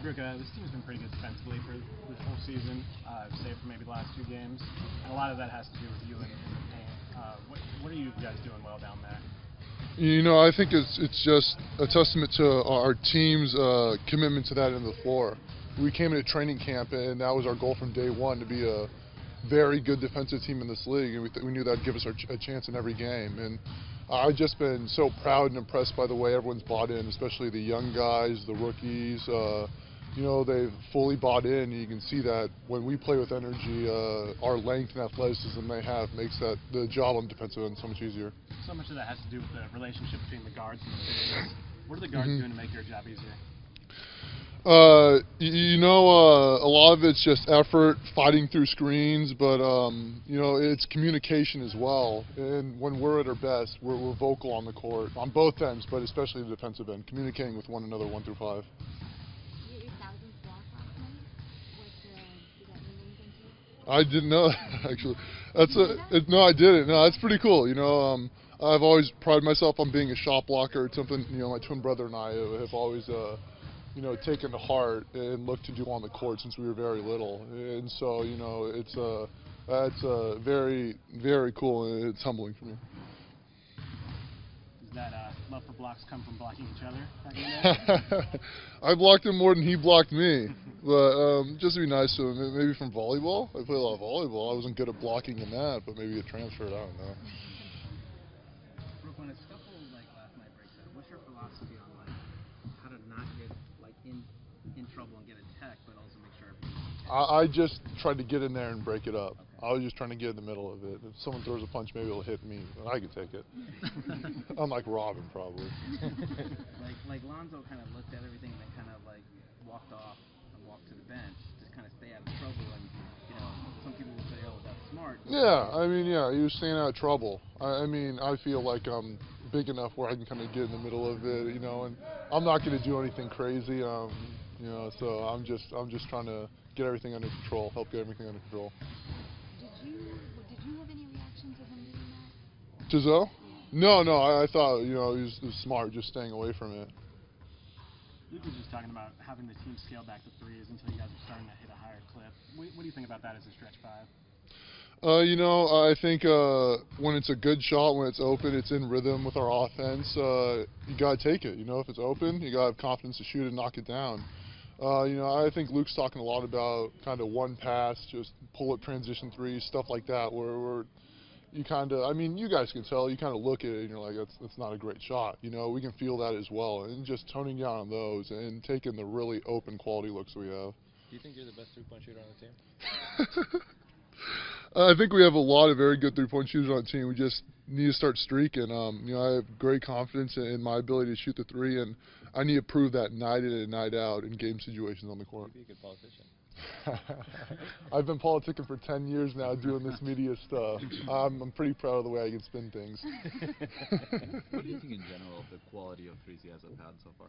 Brook, this team's been pretty good defensively for this whole season, save for maybe the last 2 games, and a lot of that has to do with you in the paint. What are you guys doing well down there? You know, I think it's just a testament to our team's commitment to that end of the floor. We came into training camp, and that was our goal from day one, to be a very good defensive team in this league, and we knew that would give us a chance in every game. And I've just been so proud and impressed by the way everyone's bought in, especially the young guys, the rookies. You know, they've fully bought in. You can see that when we play with energy, our length and athleticism they have makes the job on the defensive end so much easier. So much of that has to do with the relationship between the guards and the bigs. What are the guards doing to make your job easier? You know, a lot of it's just effort, fighting through screens, but you know, it's communication as well. And when we're at our best, we're vocal on the court, on both ends, but especially the defensive end, communicating with one another 1 through 5. I didn't know that, actually. No, I didn't. No, that's pretty cool. You know, I've always prided myself on being a shot blocker. It's something, you know, my twin brother and I have always you know, taken to heart and looked to do on the court since we were very little. And so, you know, that's very, very cool, and it's humbling for me. Does that love for blocks come from blocking each other back in the day? I blocked him more than he blocked me, but just to be nice to him, maybe from volleyball. I played a lot of volleyball. I wasn't good at blocking in that, but maybe it transferred. I don't know. Brook, when a scuffle like last night breaks out, what's your philosophy on like how to not get like in trouble and get a tech, but also make sure everything's okay? I just tried to get in there and break it up. Okay. I was just trying to get in the middle of it. If someone throws a punch, maybe it'll hit me, and I can take it. Unlike Robin, probably. like Lonzo kind of looked at everything and then kind of like walked off and walked to the bench, just kind of stay out of trouble. And you know, some people will say, "Oh, that's smart." Yeah, I mean, yeah, he was staying out of trouble. I mean, I feel like I'm big enough where I can kind of get in the middle of it, you know, and I'm not going to do anything crazy, you know. So I'm just trying to get everything under control, help get everything under control. Did you have any reaction to him doing that? Giselle? No, I thought, you know, he was smart, just staying away from it. Luke was just talking about having the team scale back to threes until you guys are starting to hit a higher clip. What do you think about that as a stretch five? You know, I think when it's a good shot, when it's open, it's in rhythm with our offense, you got to take it. You know, if it's open, you got to have confidence to shoot and knock it down. You know, I think Luke's talking a lot about kind of one pass, just pull-up transition threes, stuff like that, where you kind of, I mean, you guys can tell, you kind of look at it and you're like, that's not a great shot. You know, we can feel that as well, and just toning down on those and taking the really open quality looks we have. Do you think you're the best three-point shooter on the team? I think we have a lot of very good three-point shooters on the team. We just need to start streaking. You know, I have great confidence in my ability to shoot the three, and I need to prove that night in and night out in game situations on the court. You'd be a good politician. I've been politicking for 10 years now doing this media stuff. I'm pretty proud of the way I can spin things. What do you think in general of the quality of threes you guys have had so far?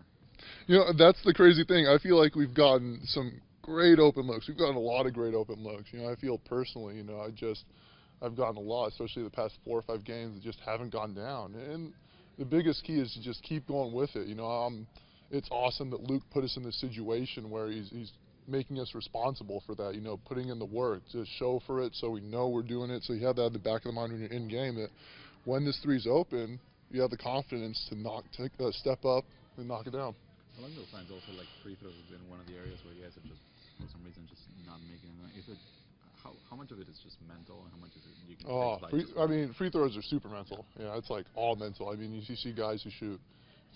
You know, that's the crazy thing. I feel like we've gotten some great open looks. We've gotten a lot of great open looks. You know, I feel personally, you know, I've gotten a lot, especially the past 4 or 5 games that just haven't gone down. And the biggest key is to just keep going with it. You know, it's awesome that Luke put us in this situation where he's making us responsible for that, you know, putting in the work to show for it so we know we're doing it. So you have that at the back of the mind when you're in game, that when this three's open, you have the confidence to step up and knock it down. Along those lines, also, like, free throws has been one of the areas where you guys have just, for some reason, just not making them. Is it, how much of it is just mental, and how much is it you can I mean, free throws are super mental. Yeah, it's like all mental. I mean, you see guys who shoot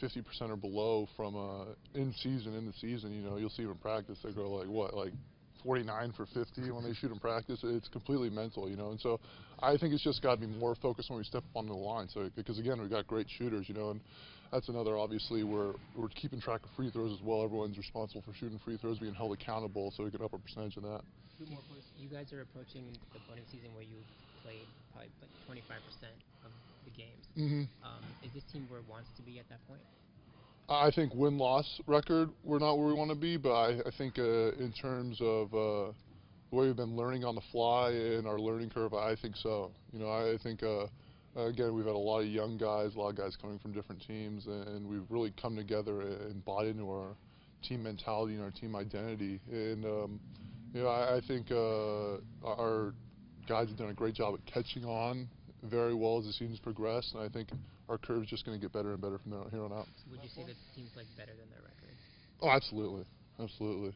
50% or below from in the season, you know, you'll see them in practice. They go like 49 for 50 when they shoot in practice. It's completely mental, you know. And so I think it's just got to be more focused when we step up onto the line. So because again, we've got great shooters, you know, and that's another, obviously, we're keeping track of free throws as well. Everyone's responsible for shooting free throws, being held accountable, so we can up our percentage of that. You guys are approaching the point of season where you've played probably like 25% of the games. Is this team where it wants to be at that point? I think win-loss record, we're not where we want to be, but I think in terms of the way we've been learning on the fly and our learning curve, I think so. You know, I think, again, we've had a lot of young guys, a lot of guys coming from different teams, and we've really come together and bought into team mentality and our team identity. And you know, I think our guys have done a great job at catching on very well as the season's progressed, and I think our curve's just going to get better and better from here on out. So would you say that the team played better than their record? Oh, absolutely, absolutely.